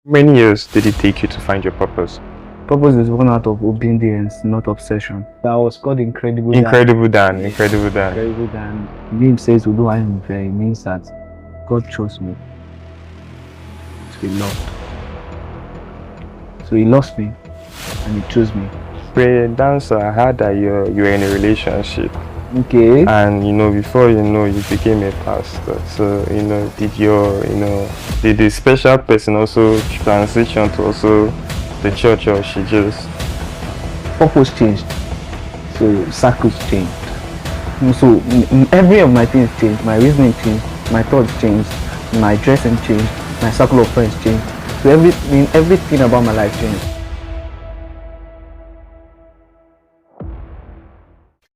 Many years did it take you to find your purpose? Purpose is born out of obedience, not obsession. I was called incredible. Incredible Dan, Yes, incredible Dan. incredible Dan. Name says to do I am very means that God chose me to be loved. So He loves me and He chose me. You're a dancer. I heard that you're in a relationship, Okay. and before you became a pastor. So did the special person also transition to also the church, or she just Purpose changed. So circles changed. So every of my things changed. My reasoning changed. My thoughts changed. My dressing changed. My circle of friends changed. So everything about my life changed.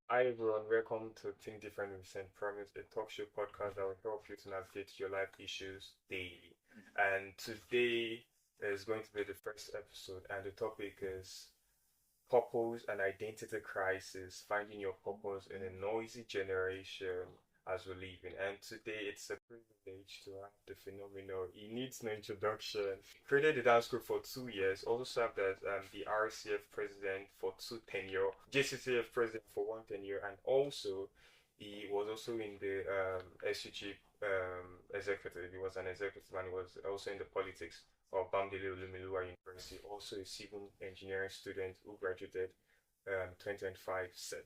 Hi everyone, welcome to Think Different with St.promise, a talk show podcast that will help you to navigate your life issues daily. And today is going to be the first episode, and the topic is purpose and identity crisis, finding your purpose in a noisy generation as we live in. And today it's a privilege to have the phenomenal, he needs no introduction. Created the dance group for 2 years, also served as the RCF president for 2 tenure, JCCF president for 1 tenure, and also he was also in the SUG executive. He was an executive, and he was also in the politics of Bamdele Olumilua University, also a civil engineering student who graduated 2025 set.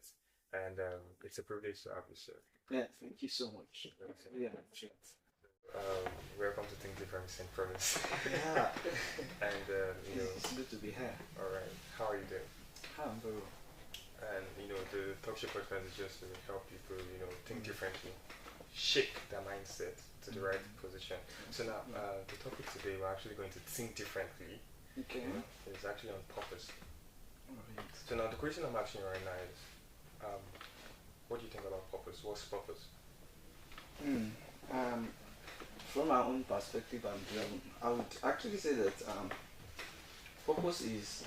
And it's a privilege to have you, sir. Yeah, thank you so much. Really appreciate it. Welcome to Think Different St.promise. Yeah. And It's good to be here. all right, how are you doing? I'm very well. And the talk show podcast is just to help people, think differently, shape their mindset to the right position. So now, the topic today, we're actually going to think differently. Okay. It's actually on purpose. Alright. So now, the question I'm asking right now is, what do you think about purpose? What's purpose? From my own perspective, I would actually say that purpose is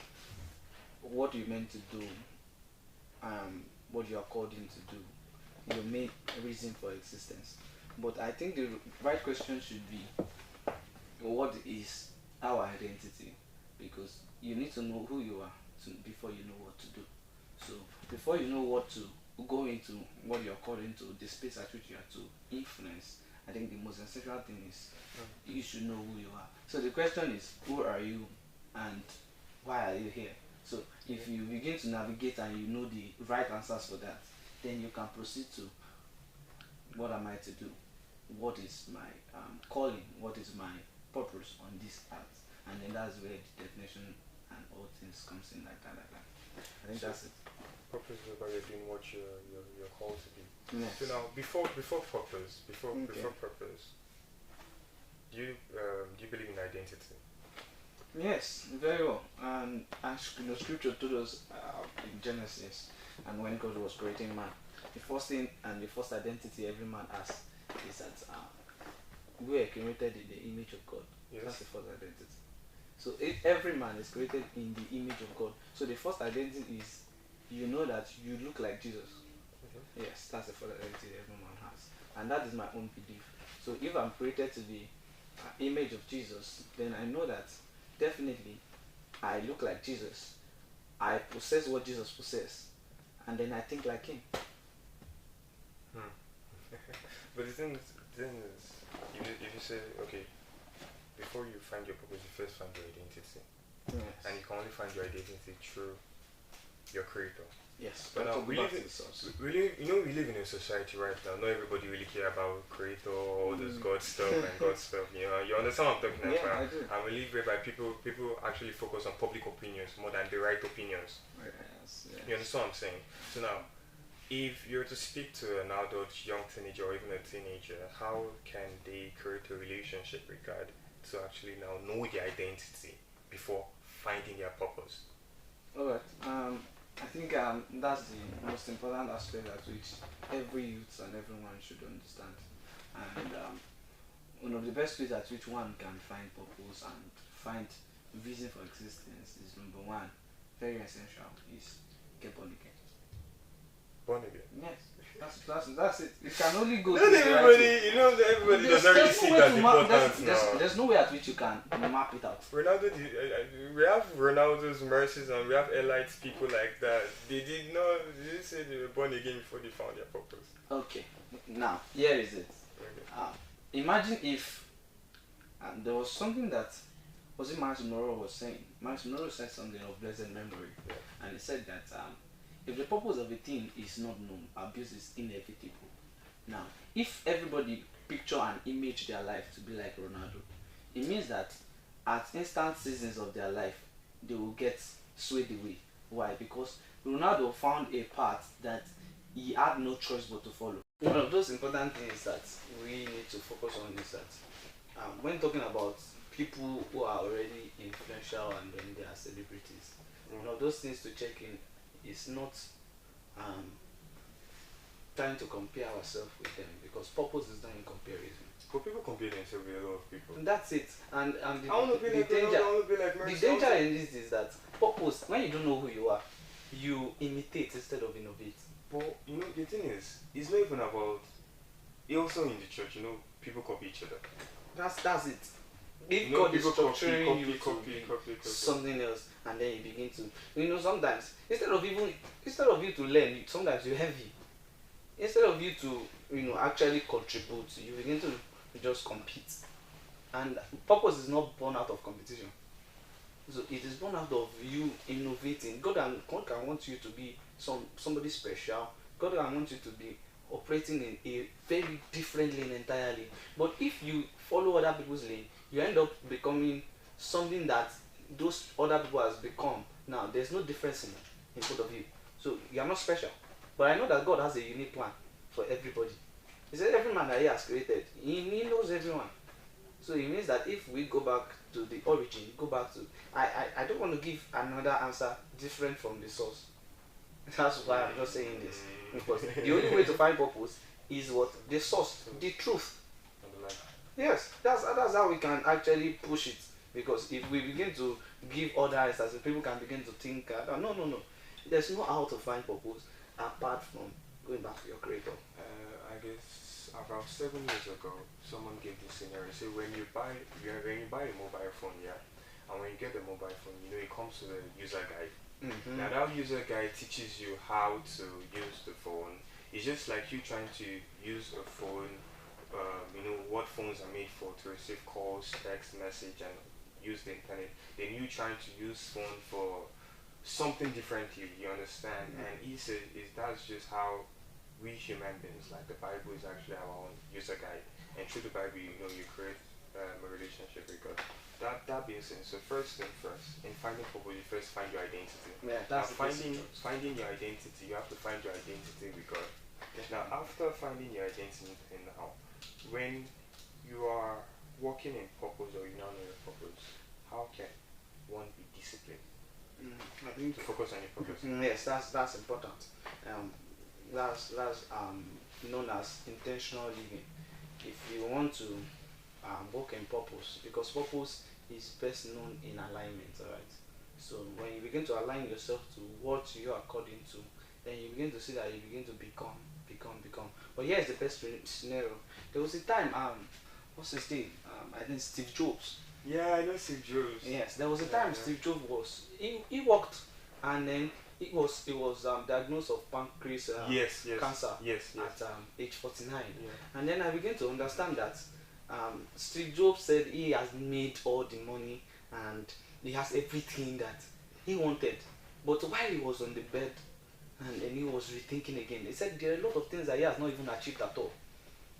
what you're meant to do, what you are called in to do, your main reason for existence. But I think the right question should be, what is our identity? Because you need to know who you are before you know what to do. So before you know what to go into, what you're called into, the space at which you are to influence, I think the most essential thing is you should know who you are. So the question is, who are you and why are you here? So if you begin to navigate and you know the right answers for that, then you can proceed to, what am I to do? What is my calling? What is my purpose on this earth? And then that's where the definition and all things comes in like that. I think that's it. Purpose is about you're doing what you're called to do. Yes. So now, before purpose, Okay. purpose, do you believe in identity? Yes, very well. And as scripture told us in Genesis, and when God was creating man, the first thing and the first identity every man has is that we are created in the image of God. Yes. That's the first identity. So every man is created in the image of God. So the first identity is you know that you look like Jesus. Mm-hmm. Yes, that's the first identity every man has, and that is my own belief. So if I'm created to the image of Jesus, then I know that definitely I look like Jesus. I possess what Jesus possessed, and then I think like him. But the thing is, if you say, okay, before you find your purpose, you first find your identity, and you can only find your identity through your creator. Yes. But now Talk we about live, the source. we live in a society right now. Not everybody really care about creator, all this God stuff and God stuff. You understand what I'm talking Yeah, about? I do. And we live whereby people actually focus on public opinions more than the right opinions. Yes, yes. You understand what I'm saying? So now, if you're to speak to an adult, young teenager, or even a teenager, how can they create a relationship regard to actually now know their identity before finding their purpose? Alright. I think that's the most important aspect at which every youth and everyone should understand. And one of the best ways at which one can find purpose and find reason for existence is, number one, very essential, is get born again. Born again. Yes. That's it. You can only go. Not everybody, you know, everybody does not really see that importance now. There's no way at which you can map it out. Ronaldo, we have Ronaldo's mercies and we have elite people like that. They didn't say they were born again before they found their purpose. Okay, now here is it. Okay. Imagine if there was something that was it Max Monroe was saying. Max Monroe said something of blessed memory, and he said that if the purpose of a thing is not known, abuse is inevitable. Now, if everybody picture and image their life to be like Ronaldo, it means that at instant seasons of their life, they will get swayed away. Why? Because Ronaldo found a path that he had no choice but to follow. One of those important things that we need to focus on is that when talking about people who are already influential and then they are celebrities, one of those things to check in is not trying to compare ourselves with them, because purpose is not in comparison. But people compare themselves with a lot of people. And that's it. And I want to be like Ronaldo, I want to be like Messi. the danger in this is that purpose, when you don't know who you are, you imitate instead of innovate. But you know, the thing is, it's not even about. Also in the church, you know, people copy each other. That's it. If You know, God is people structuring you to copy. something else, and then you begin to, sometimes instead of you to learn, sometimes you heavy. Instead of you to, actually contribute, you begin to just compete. And purpose is not born out of competition. So it is born out of you innovating. God can want you to be somebody special. God can want you to be operating in a very different lane entirely. But if you follow other people's lane, you end up becoming something that those other people has become. Now there's no difference in both of you. So you are not special. But I know that God has a unique plan for everybody. He said every man that he has created, he knows everyone. So it means that if we go back to the origin, I don't want to give another answer different from the source. That's why I'm just saying this. Because the only way to find purpose is what? The source, the truth. Yes, that's how we can actually push it. Because if we begin to give other answers, people can begin to think, no. There's no how to find purpose apart from going back to your creator. I guess about 7 years ago, someone gave this scenario. Say when you buy a mobile phone, and when you get the mobile phone, it comes with a user guide. Mm-hmm. Now that user guide teaches you how to use the phone. It's just like you trying to use a phone. What phones are made for, to receive calls, text message, and use the internet. Then you trying to use phone for something differently. You understand? Mm-hmm. And he said, that's just how we human beings, like the Bible is actually our own user guide, and through the Bible, you create a relationship with God. That being said, so first thing first, in finding purpose, you first find your identity. Yeah, Now that's finding your identity, you have to find your identity with God. Now after finding your identity now, when you are working in purpose or you now know your purpose, how can one be disciplined I think to focus on your purpose? Yes, that's important. That's known as intentional living. If you want to work in purpose, because purpose is best known in alignment, alright? So when you begin to align yourself to what you are called into, then you begin to see that you begin to become. But here's the best scenario. There was a time, what's his name? I think Steve Jobs. Yeah, I know Steve Jobs. Yes, there was a time Steve Jobs he worked, and then he was diagnosed of pancreas cancer at age 49. Yeah. And then I began to understand that Steve Jobs said he has made all the money and he has everything that he wanted. But while he was on the bed and then he was rethinking again, he said there are a lot of things that he has not even achieved at all.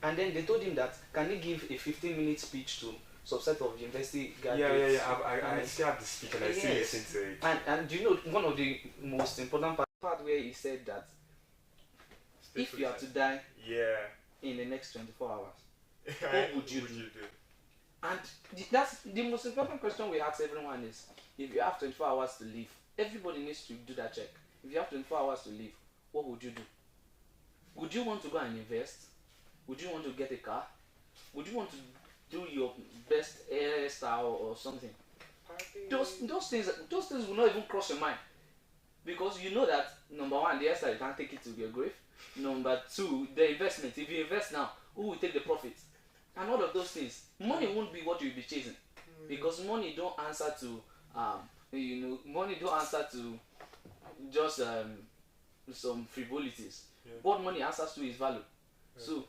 And then they told him that can he give a 15-minute speech to subset of university graduates? I still have the speech and I still listen to it. And do you know one of the most important part where he said that if you are to die in the next 24 hours, what would you do? And that's the most important question we ask everyone is, if you have 24 hours to live, everybody needs to do that check. If you have 24 hours to live, what would you do? Would you want to go and invest? Would you want to get a car? Would you want to do your best hairstyle or something? Those things will not even cross your mind, because you know that number one, the hairstyle you can't take it to your grave. Number two, the investment. If you invest now, who will take the profit? And all of those things. Money won't be what you'll be chasing, because money don't answer to money don't answer to just some frivolities. Yeah. What money answers to is value. Yeah. So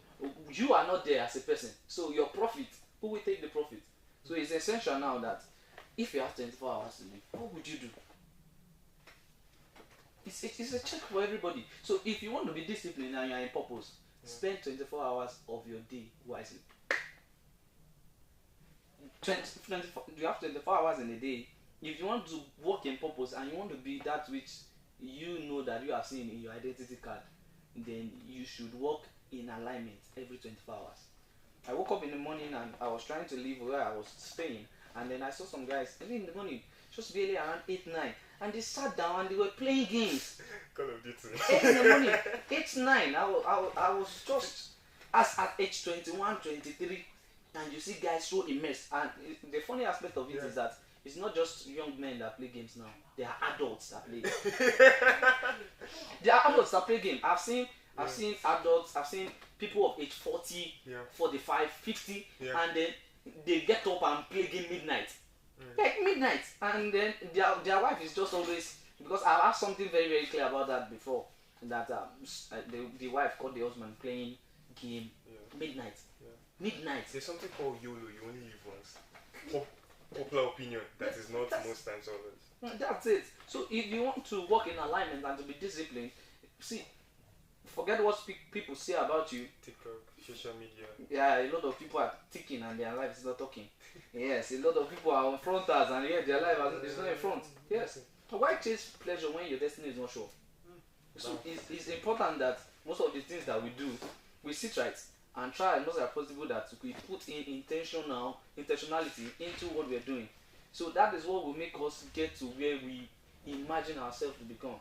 you are not there as a person. So your profit, who will take the profit? So it's essential now that if you have 24 hours to live, what would you do? It's a check for everybody. So if you want to be disciplined and you are in purpose, spend 24 hours of your day wisely. You have 24 hours in a day. If you want to work in purpose and you want to be that which you know that you have seen in your identity card, then you should work in alignment every 24 hours. I woke up in the morning and I was trying to leave where I was staying, and then I saw some guys early in the morning, just barely around 8, 9, and they sat down and they were playing games. Call of Duty. 8 in the morning, 8, 9. I was just as at age 21, 23, and you see guys so immersed. And the funny aspect of it is that it's not just young men that play games now. There are adults that play games. There are adults that play games. I've seen adults, I've seen people of age 40, 45, 50, and then they get up and play game midnight. Like midnight. And then their wife is just always, because I've asked something very, very clear about that before, that the wife caught the husband playing game midnight. Midnight. There's something called YOLO, you only live once. Popular opinion, that is not most times always. That's it. So if you want to work in alignment and to be disciplined, see, forget what people say about you. TikTok, social media. Yeah, a lot of people are ticking and their life is not talking. Yes, a lot of people are on fronters and yet their life is not in front. Yes. So why chase pleasure when your destiny is not sure? So it's important that most of the things that we do, we sit right and try as much as possible that we put in intentionality into what we're doing. So that is what will make us get to where we imagine ourselves to become.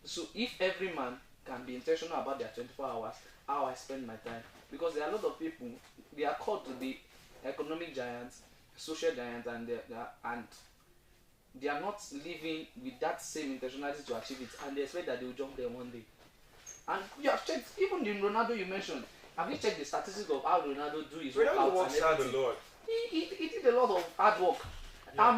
So if every man can be intentional about their 24 hours, how I spend my time, because there are a lot of people, they are called to be economic giants, social giants, and they are not living with that same intentionality to achieve it, and they expect that they will jump there one day. And you have checked, even the Ronaldo you mentioned, have you checked the statistics of how Ronaldo do his workouts and everything? A lot. He did a lot of hard work. Yeah. How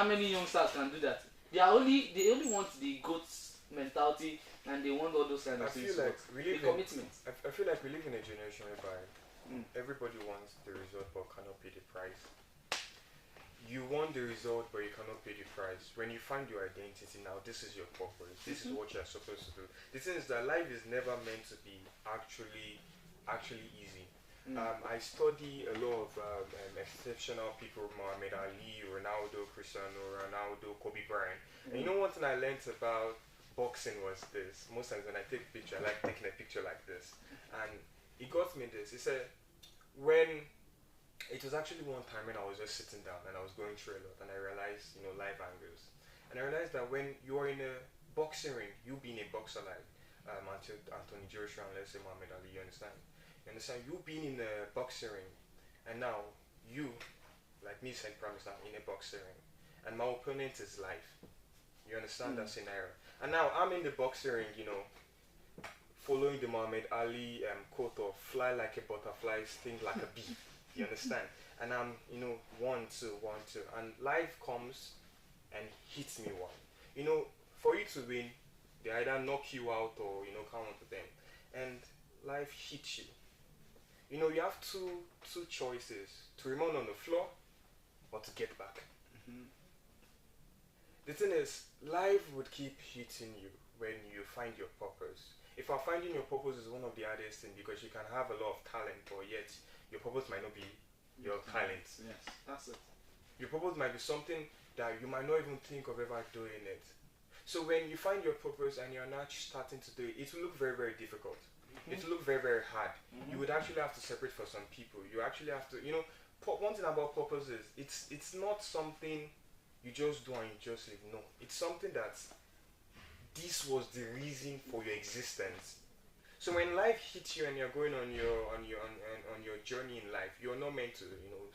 many youngsters can do that? They only want the GOAT mentality, and they want all those kind of things. Commitment. I feel like we live in a generation whereby everybody wants the result but cannot pay the price. You want the result but you cannot pay the price. When you find your identity now, this is your purpose. This is what you're supposed to do. The thing is that life is never meant to be actually easy. I study a lot of exceptional people: Muhammad Ali, Ronaldo, Cristiano Ronaldo, Kobe Bryant. And you know, one thing I learned about boxing was this: most times when I take a picture, I like taking a picture like this, and it got me this. It said, when it was actually one time when I was just sitting down and I was going through a lot, and I realized, life angles, and I realized that when you are in a boxing ring, you being a boxer like until Anthony Joshua and let's say Muhammad Ali, you understand? You being in a boxing ring, and now you, like me, St.promise, now in a boxing ring, and my opponent is life. You understand that scenario? And now I'm in the boxing ring, following the Muhammad Ali quote of "fly like a butterfly, sting like a bee." You understand? And I'm, 1, 2, 1, 2, and life comes and hits me one. For you to win, they either knock you out or count to them, and life hits you. You have two choices: to remain on the floor or to get back. The thing is, life would keep hitting you when you find your purpose. If finding your purpose is one of the hardest things, because you can have a lot of talent, but yet your purpose might not be your talent. Yes, that's it. Your purpose might be something that you might not even think of ever doing it. So when you find your purpose and you're not starting to do it, it will look very, very difficult. It will look very, very hard. You would actually have to separate for some people. You actually have to, one thing about purpose is it's not something you just do and you just live. No, it's something that this was the reason for your existence. So when life hits you and you're going on your journey in life, you're not meant to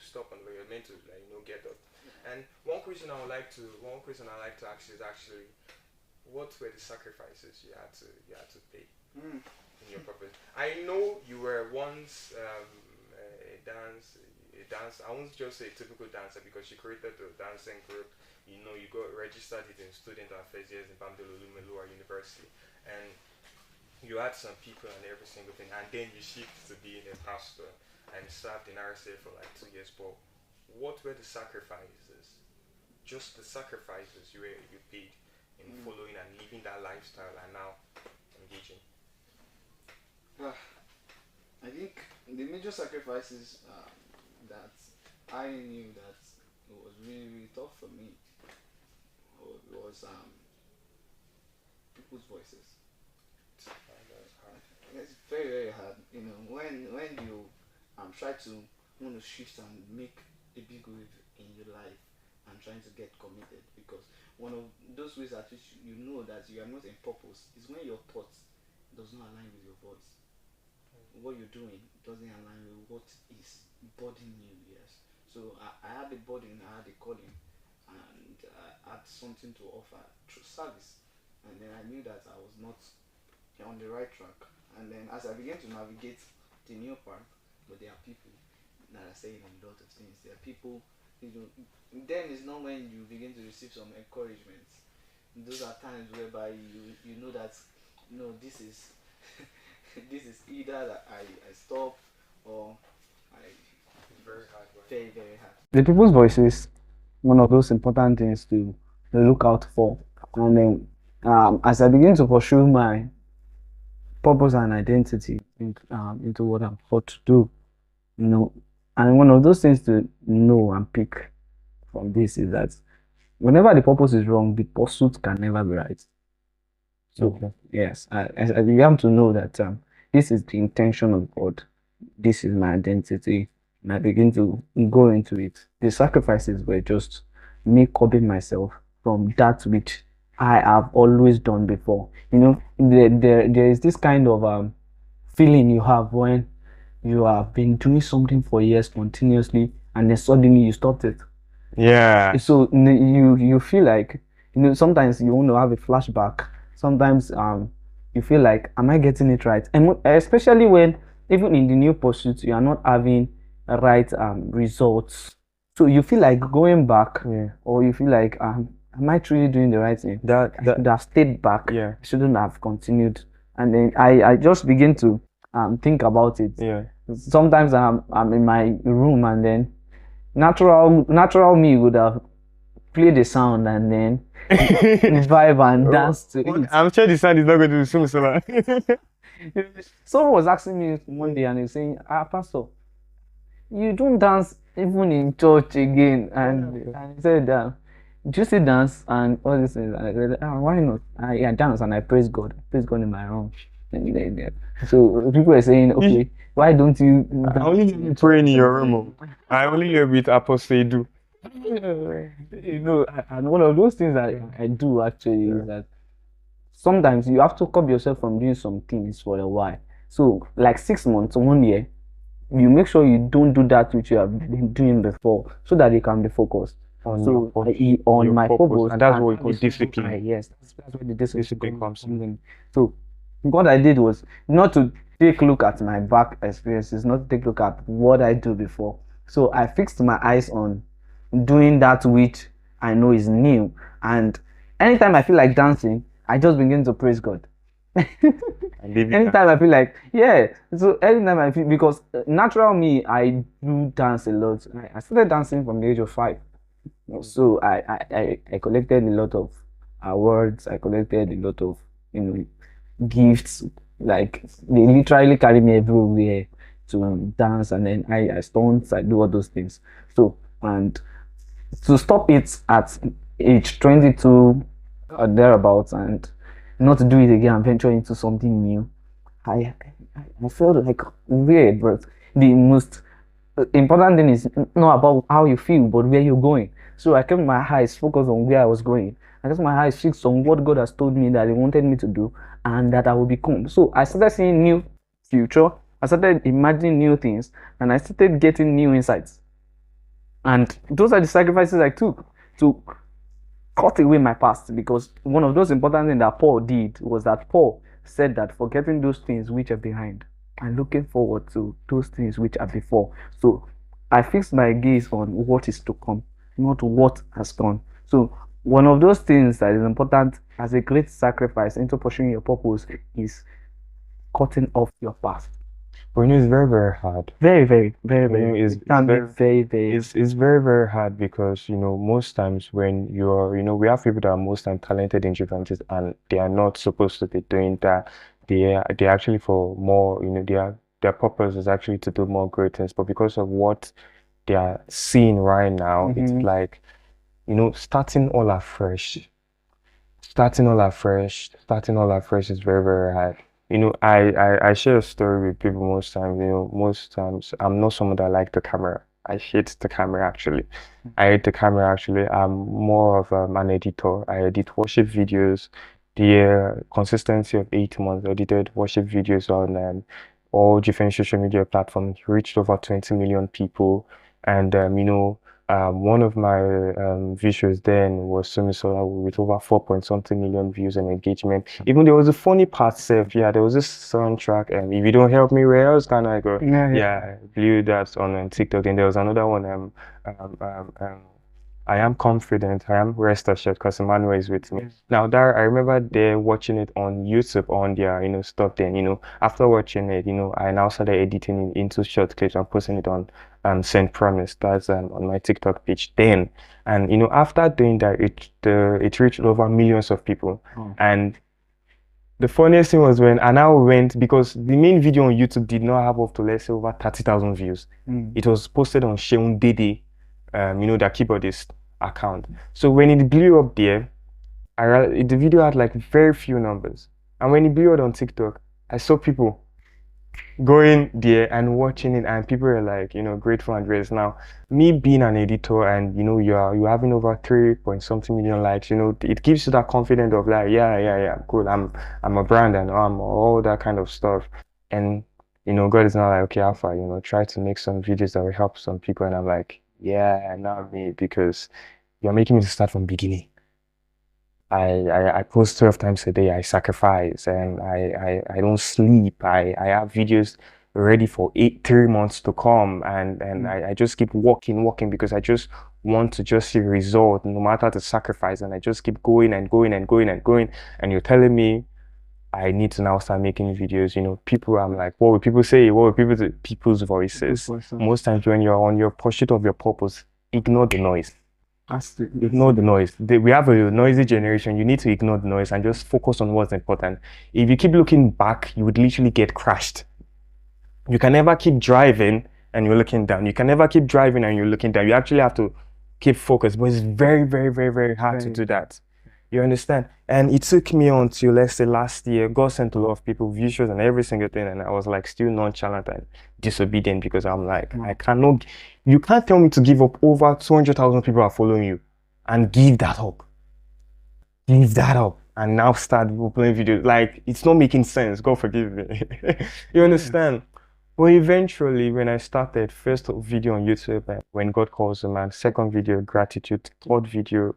stop on the way. You're meant to get up. And one question I like to ask is actually, what were the sacrifices you had to pay? in your purpose. I know you were once a dance. I won't just say typical dancer because you created the dancing group. You know, you got registered it in student affairs years in Bamdelo Lumelua University, and you had some people and every single thing, and then you shifted to being a pastor and served in RSA for like 2 years. But what were the sacrifices? Just the sacrifices you paid in following and living that lifestyle and now engaging. Ah, I think the major sacrifices that I knew that it was really really tough for me was people's voices. That's hard. It's very very hard. You know, when you try to want to shift and make a big wave in your life and trying to get committed, because one of those ways at which you know that you are not in purpose is when your thoughts does not align with your voice. What you're doing doesn't align with what is burdening you. Yes. So I had a burden, I had a calling, and I had something to offer through service. And then I knew that I was not on the right track. And then as I began to navigate the new part, but there are people that are saying a lot of things. There are people, you know, then it's not when you begin to receive some encouragement. Those are times whereby you know that no, this is this is either that I stop or I It's very hard. Right? very very hard. The people's voices, one of those important things to look out for. And then as I begin to pursue my purpose and identity into what I'm called to do, you know, and one of those things to know and pick from this is that whenever the purpose is wrong, the pursuit can never be right. So Okay. yes, I began to know that this is the intention of God. This is my identity, and I begin to go into it. The sacrifices were just me copying myself from that which I have always done before. You know, there is this kind of feeling you have when you have been doing something for years continuously, and then suddenly you stopped it. Yeah. So you feel like, you know, sometimes you want to have a flashback. Sometimes you feel like, am I getting it right? And especially when even in the new pursuit you are not having right results, so you feel like going back, Yeah. or you feel like am I truly doing the right thing? I should have stayed back. Yeah. I shouldn't have continued. And then I just begin to think about it. Yeah. Sometimes I'm in my room, and then natural me would have played the sound and then vibe and dance to it. I'm sure the sound is not going to be so Someone was asking me one day and he was saying, Pastor, you don't dance even in church again. And he said, do you still dance and all these things? And I said, why not? I dance and I praise God. I praise God in my room. So people are saying, okay, why don't you I only hear you praying in your room. I only hear with Apostle do. You know, and one of those things that I do actually is that sometimes you have to curb yourself from doing some things for a while. So, like 6 months, 1 year, you make sure you don't do that which you have been doing before, so that you can be focused on my purpose, and that's what we call discipline. Yes, that's where the discipline comes comes in. So, what I did was not to take a look at my back experiences, not to take a look at what I do before. So I fixed my eyes on doing that which I know is new. And anytime I feel like dancing, I just begin to praise God. Anytime I feel like, yeah. So anytime I feel, because natural me, I do dance a lot. I started dancing from the age of 5. So I collected a lot of awards. I collected a lot of, you know, gifts. Like they literally carry me everywhere to dance, and then I stunt, I do all those things. So, and to stop it at age 22 or thereabouts, and not to do it again and venture into something new, I felt like weird. But the most important thing is not about how you feel, but where you're going. So I kept my eyes focused on where I was going. I kept my eyes fixed on what God has told me that He wanted me to do and that I will become. So I started seeing new future. I started imagining new things, and I started getting new insights. And those are the sacrifices I took to cut away my past, because one of those important things that Paul did was that Paul said that forgetting those things which are behind and looking forward to those things which are before. So I fix my gaze on what is to come, not what has gone. So one of those things that is important as a great sacrifice into pursuing your purpose is cutting off your past. But it's very, very hard. Very, very, very, You know, very. it's It can be very, very, very. it's very, very hard because, most times when you're, we have people that are most time talented in Juventus and they are not supposed to be doing that. They're actually for more, their purpose is actually to do more great things. But because of what they are seeing right now, it's like, starting all afresh. Starting all afresh is very, very hard. I share a story with people most times. Most times I'm not someone that like the camera. I hate the camera actually. I hate the camera actually. I'm more of an editor. I edit worship videos. The consistency of 8 months, I edited worship videos on all different social media platforms, reached over 20 million people. And one of my visuals then was Sumisola with over 4 point something million views and engagement. Even there was a funny part, Seth. Yeah, there was this soundtrack, and if you don't help me, where else can I go? Yeah, blew that on TikTok. And there was another one. I am confident. I am rest assured because Emmanuel is with me. Now that I remember they watching it on YouTube on their stuff. Then after watching it, I now started editing it into short clips and posting it on St.promise. That's on my TikTok page. Then and after doing that, it reached over millions of people. And the funniest thing was when I now went because the main video on YouTube did not have up to let's say over 30,000 views. It was posted on Sheun Dede, their keyboardist account. So when it blew up there, the video had like very few numbers. And when it blew up on TikTok, I saw people going there and watching it, and people are like, grateful and gracious. Now, me being an editor and you're having over 3 point something million likes, it gives you that confidence of like, yeah, cool. I'm a brand and I'm all that kind of stuff. And God is now like, okay, Alpha, try to make some videos that will help some people. And I'm like, yeah, not me, because you're making me to start from beginning. I post 12 times a day. I sacrifice and I don't sleep. I have videos ready for 3 months to come, and I just keep working because I just want to just see result no matter the sacrifice, and I just keep going and going and going and going. And you're telling me I need to now start making videos. People, I'm like, what will people say? What will people say? People's voices. Most times when you're on your pursuit of your purpose, ignore the noise. Ignore the noise. We have a noisy generation. You need to ignore the noise and just focus on what's important. If you keep looking back, you would literally get crashed. You can never keep driving and you're looking down. You can never keep driving and you're looking down. You actually have to keep focused, but it's very, very, very, very hard to do that. You understand? And it took me until, let's say, last year. God sent a lot of people visuals and every single thing, and I was like still nonchalant and disobedient because I'm like, I cannot. You can't tell me to give up. Over 200,000 people are following you, and give that up. Give that up, and now start playing videos. Like, it's not making sense. God forgive me. You understand? But eventually, when I started, first video on YouTube, when God calls a man. Second video, gratitude. Third video,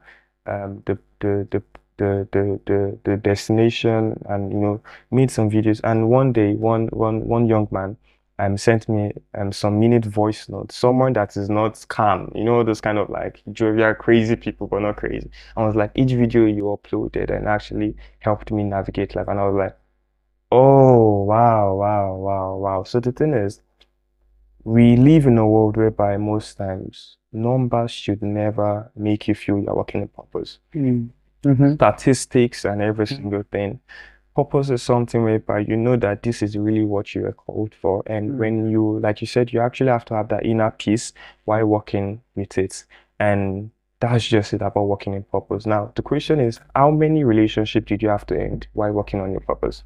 the destination, and made some videos. And one day one young man sent me some minute voice notes, someone that is not calm, those kind of like jovial crazy people but not crazy. I was like, each video you uploaded and actually helped me navigate life. And I was like, oh wow. So the thing is, we live in a world whereby most times numbers should never make you feel you're working in purpose. Statistics and every single thing. Purpose is something whereby you know that this is really what you are called for. And when you, like you said, you actually have to have that inner peace while working with it. And that's just it about working in purpose. Now, the question is, how many relationships did you have to end while working on your purpose?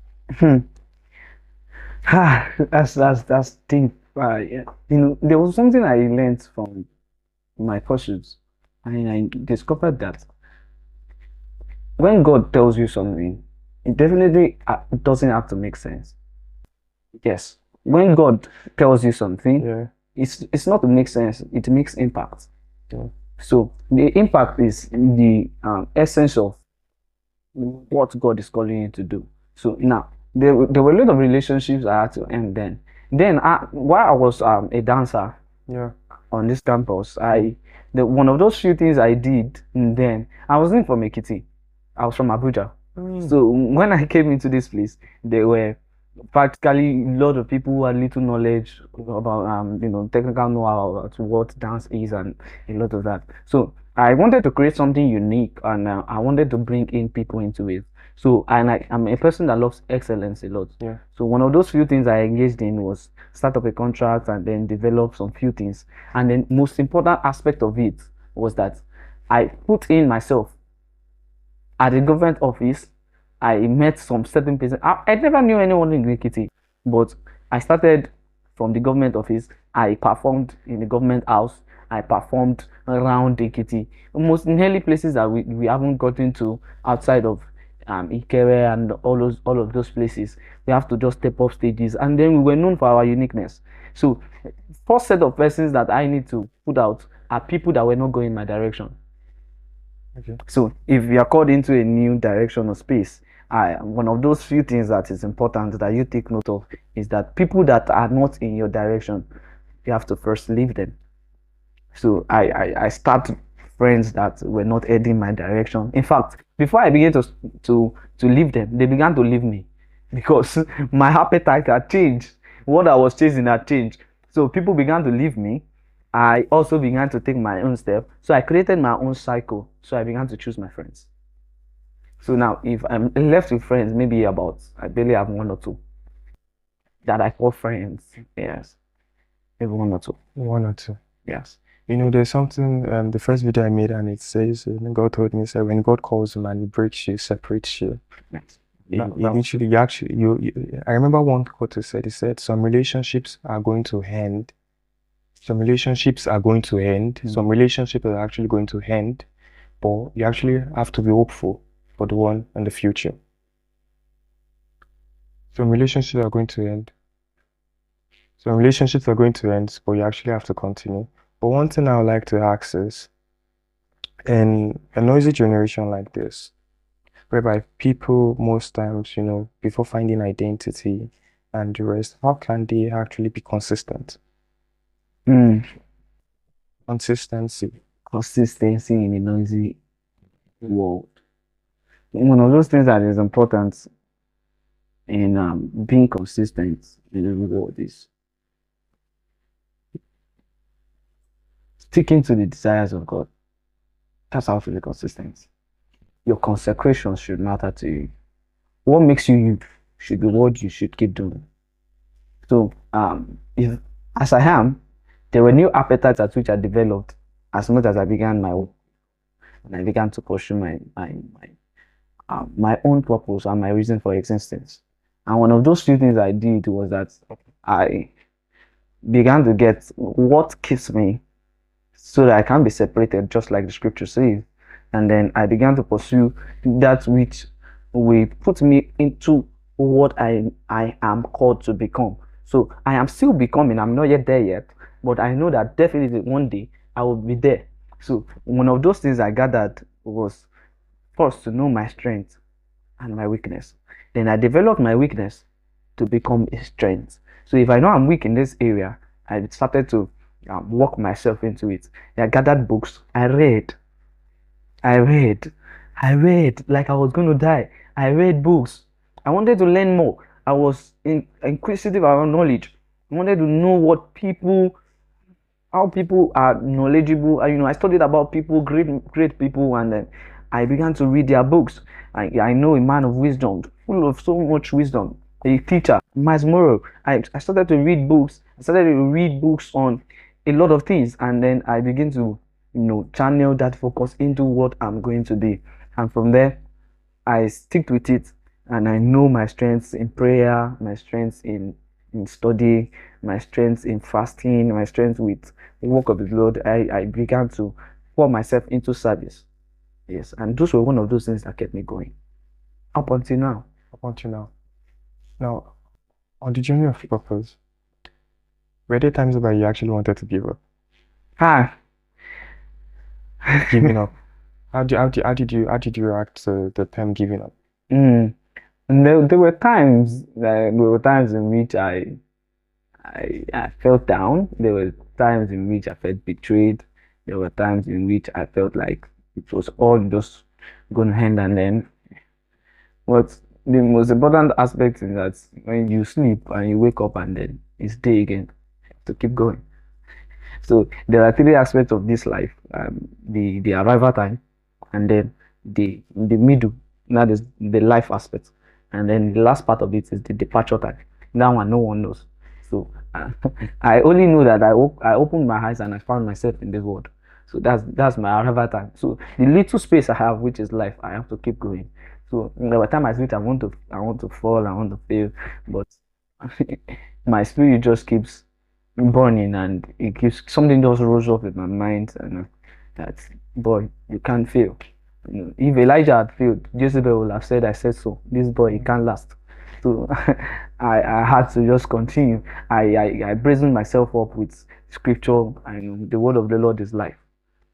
That's deep. Yeah. There was something I learned from my pursuits, and I discovered that when God tells you something, it definitely doesn't have to make sense. Yes, when God tells you something, it's not to make sense. It makes impact. So the impact is the essence of what God is calling you to do. So now, there were a lot of relationships I had to end then. Then while I was a dancer Yeah. on this campus, the one of those few things I did then, I wasn't from Ekiti. I was from Abuja. So when I came into this place, there were practically a lot of people who had little knowledge about technical know-how about what dance is and a lot of that. So I wanted to create something unique, and I wanted to bring in people into it. So I'm a person that loves excellence a lot. Yeah. So one of those few things I engaged in was start up a contract and then develop some few things. And then most important aspect of it was that I put in myself at the government office. I met some certain person. I never knew anyone in Ekiti, but I started from the government office. I performed in the government house. I performed around Ekiti, almost nearly places that we haven't gotten to outside of Ikere and all of those places. We have to just step up stages, and then we were known for our uniqueness. So, first set of persons that I need to put out are people that were not going my direction. Okay. So if you are called into a new direction or space, one of those few things that is important that you take note of is that people that are not in your direction, you have to first leave them. So I start friends that were not heading my direction. In fact, before I began to leave them, they began to leave me because my appetite had changed. What I was chasing had changed. So people began to leave me. I also began to take my own step. So I created my own cycle. So I began to choose my friends. So now, if I'm left with friends, maybe I barely have one or two that I call friends. Yes, maybe one or two. One or two. Yes. There's something, the first video I made, and it says, God told me, said, when God calls you, man, he breaks you, separates you. Yes. I remember one quote he said, some relationships are going to end. Some relationships are going to end. Some relationships are actually going to end. But you actually have to be hopeful for the one in the future. Some relationships are going to end. Some relationships are going to end, but you actually have to continue. But one thing I would like to ask is, in a noisy generation like this, whereby people most times, before finding identity and the rest, how can they actually be consistent? Consistency. Consistency in a noisy world. One of those things that is important in being consistent in the world is sticking to the desires of God. That's how to be consistent. Your consecration should matter to you. What makes you should be what you should keep doing. So, if as I am, there were new appetites at which I developed as much as I began my work, and I began to pursue my own purpose and my reason for existence. And one of those few things I did was that I began to get what keeps me so that I can't be separated, just like the scripture says. And then I began to pursue that which will put me into what I am called to become. So I am still becoming, I'm not yet there yet, but I know that definitely one day I will be there. So one of those things I gathered was first to know my strength and my weakness. Then I developed my weakness to become a strength. So if I know I'm weak in this area, I started to work myself into it. I gathered books. I read like I was going to die. I read books. I wanted to learn more. I was inquisitive around knowledge. I wanted to know how people are knowledgeable. I studied about people, great people, and then I began to read their books. I know a man of wisdom, full of so much wisdom, a teacher, Masmoro. I started to read books. I started to read books on a lot of things, and then I begin to channel that focus into what I'm going to be, and from there I stick with it, and I know my strengths in prayer, my strengths in study, my strengths in fasting, my strengths with the work of the Lord. I began to pour myself into service. Yes, and those were one of those things that kept me going up until now. Now, on the journey of purpose, were there times where you actually wanted to give up? Giving up. How did you react to the term giving up? And there were times, in which I felt down. There were times in which I felt betrayed. There were times in which I felt like it was all just going hand and end. But the most important aspect is that when you sleep and you wake up and then it's day again, you have to keep going. So there are three aspects of this life: the arrival time, and then the middle, that is the life aspect, and then the last part of it is the departure time. That one no one knows. So I only know that I opened my eyes and I found myself in this world. So that's my arrival time. So the little space I have, which is life, I have to keep going. So by the time I sleep, I want to fall, I want to fail, but my spirit just keeps burning, and it keeps something just rose up in my mind, and that boy, you can't fail. If Elijah had failed, Jezebel would have said, "I said so. This boy, he can't last." So I had to just continue. I brazened myself up with scripture, and the word of the Lord is life.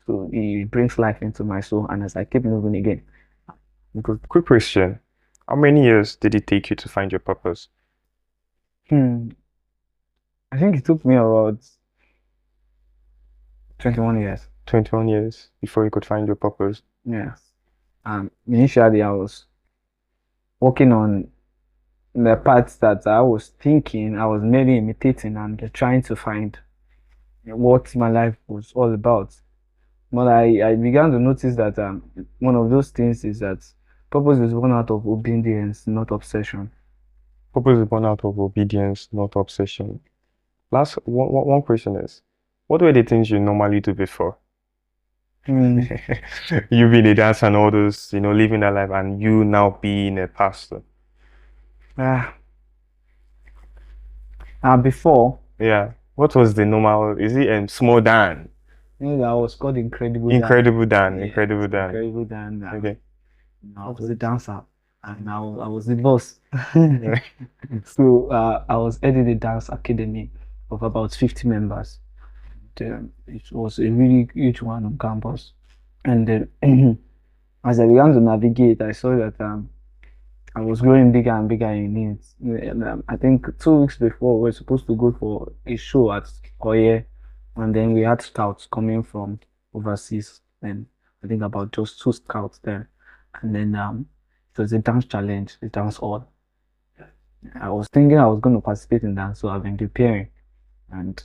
So it brings life into my soul, and as I keep moving again. Good. Quick question. How many years did it take you to find your purpose? I think it took me about 21 years. 21 years before you could find your purpose. Yeah. Initially, I was working on the parts that I was thinking, I was merely imitating and trying to find what my life was all about. But I began to notice that one of those things is that purpose is born out of obedience, not obsession. Purpose is born out of obedience, not obsession. Last one question is, what were the things you normally do before? You being a dancer and all those, living that life, and you now being a pastor. Before, Yeah. What was the normal? Is it small Dan? I was called Incredible Incredible Dan. Yeah, Incredible Dan. Incredible Dan. Okay. I was a dancer, and I was the boss. So I was heading a dance academy of about 50 members. It was a really huge one on campus. And then as I began to navigate, I saw that I was growing bigger and bigger in needs. And, I think 2 weeks before, we were supposed to go for a show at Oye, and then we had scouts coming from overseas. And I think about just 2 scouts there. And then it was a dance challenge, a dance hall. I was thinking I was going to participate in that, so I've been preparing. And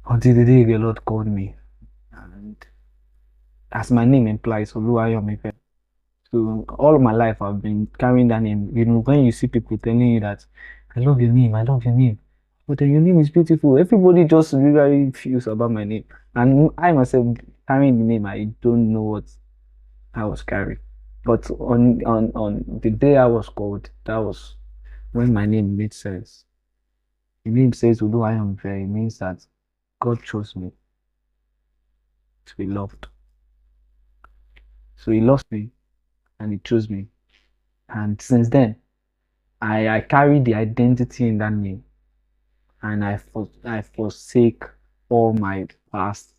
until the day the Lord called me, and as my name implies, Oluwayomi. So all of my life I've been carrying that name. When you see people telling you that I love your name, I love your name, but then your name is beautiful, everybody just really feels about my name. And I myself carrying the name, I don't know what I was carrying. But on the day I was called, that was when my name made sense. The name says Oluwayomi. It means that God chose me to be loved. So he loves me and he chose me. And since then, I carry the identity in that name. And I forsake all my past,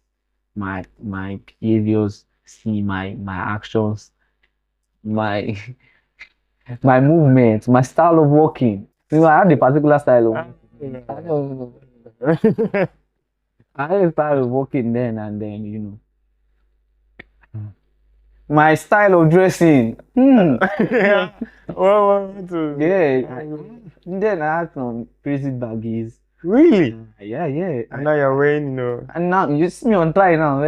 my behaviors, my actions, my my movements, my style of walking. I had a particular style of I had a style of walking then, and then my style of dressing. Yeah. Yeah. Then I had some crazy baggies. Really? Yeah. And now you're wearing, And now you see me on tie now.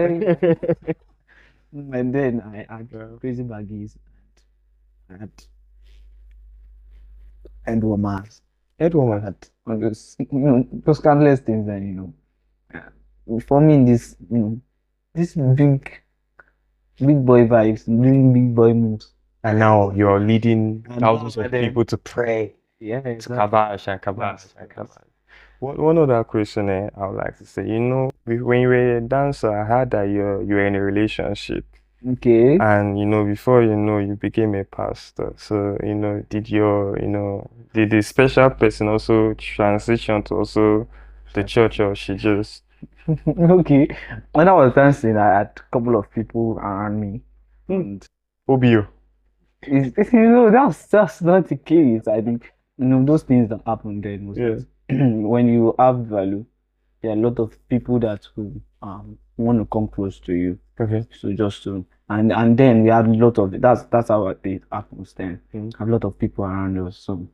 And then I had crazy baggies. I had head warmers. Head warmer. I had those countless things. And for me, this big boy vibes, doing big boy moves. And now you're leading thousands of people to pray. Yeah, To exactly. kabash and kabash and kabash. One other question I would like to say, when you were a dancer, I heard that you were in a relationship. Okay. And before you became a pastor. So, did the special person also transition to also the church, or she just Okay. When I was dancing, I had a couple of people around me. And OBO? That's not the case. I think those things that happen then was Yeah. that when you have value, there are a lot of people that will want to come close to you. Okay. So just to and then we had a lot of that's how it happens then. A lot of people around us. So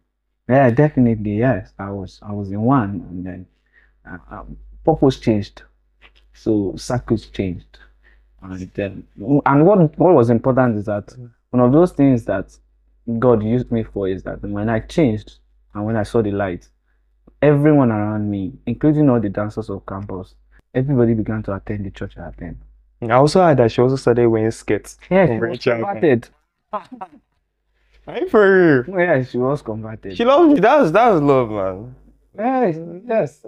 yeah, definitely yes. I was in one, and then purpose changed. So circles changed. And what was important is that one of those things that God used me for is that when I changed and when I saw the light, everyone around me, including all the dancers of campus, everybody began to attend the church I attend. I also heard that she also started wearing skirts. Yeah, she from was Rachel. converted. I'm for real. Yeah, she was converted. She loves you. That's love, man. Yes, yes.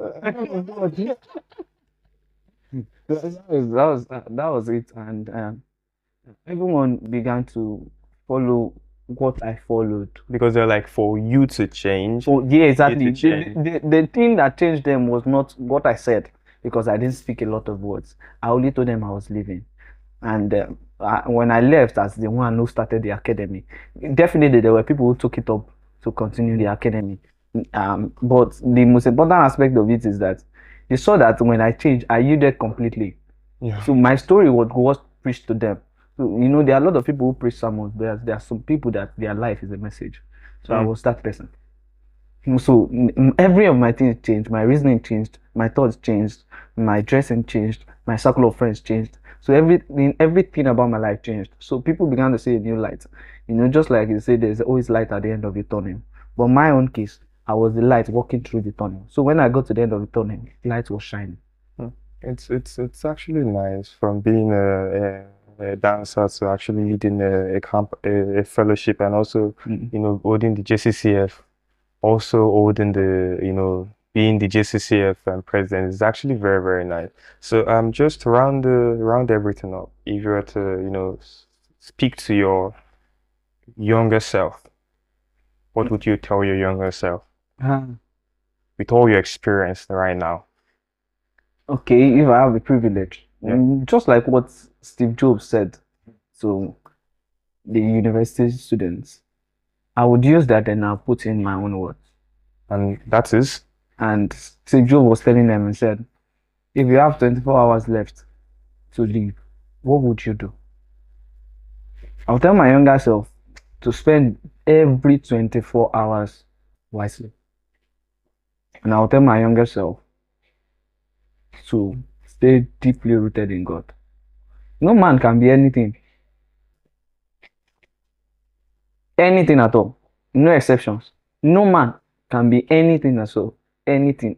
That was it, and everyone began to follow what I followed. Because they're like, for you to change. So yeah, exactly. You to change. The thing that changed them was not what I said, because I didn't speak a lot of words. I only told them I was leaving, and when I left as the one who started the academy, definitely there were people who took it up to continue the academy. But the most important aspect of it is that they saw that when I changed, I yielded completely. Yeah. So my story was preached to them. So there are a lot of people who preach sermons, but there are some people that their life is a message. So I was that person. So every of my things changed, my reasoning changed, my thoughts changed, my dressing changed, my circle of friends changed. So everything about my life changed. So people began to see a new light. Just like you say, there's always light at the end of the tunnel. But my own case, I was the light walking through the tunnel. So when I got to the end of the tunnel, light was shining. It's actually nice from being a dancer to actually leading a camp, a fellowship, and also holding the JCCF, also holding being the JCCF president is actually very, very nice. So just to round everything up, if you were to speak to your younger self, what would you tell your younger self with all your experience right now? Okay, if I have the privilege, Yeah. just like what Steve Jobs said to the university students, I would use that and I'll put in my own words. And that is? And Steve Jobs was telling them and said, if you have 24 hours left to live, what would you do? I'll tell my younger self to spend every 24 hours wisely. And I'll tell my younger self to stay deeply rooted in God. No man can be anything. Anything at all. No exceptions. No man can be anything at all. Anything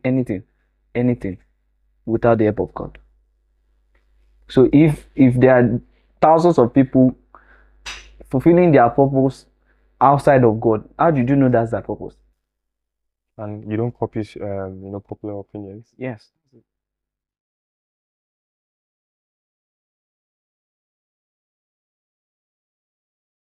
without the help of God. So if there are thousands of people fulfilling their purpose outside of God, how did you know that's their purpose? And you don't copy popular opinions. Yes.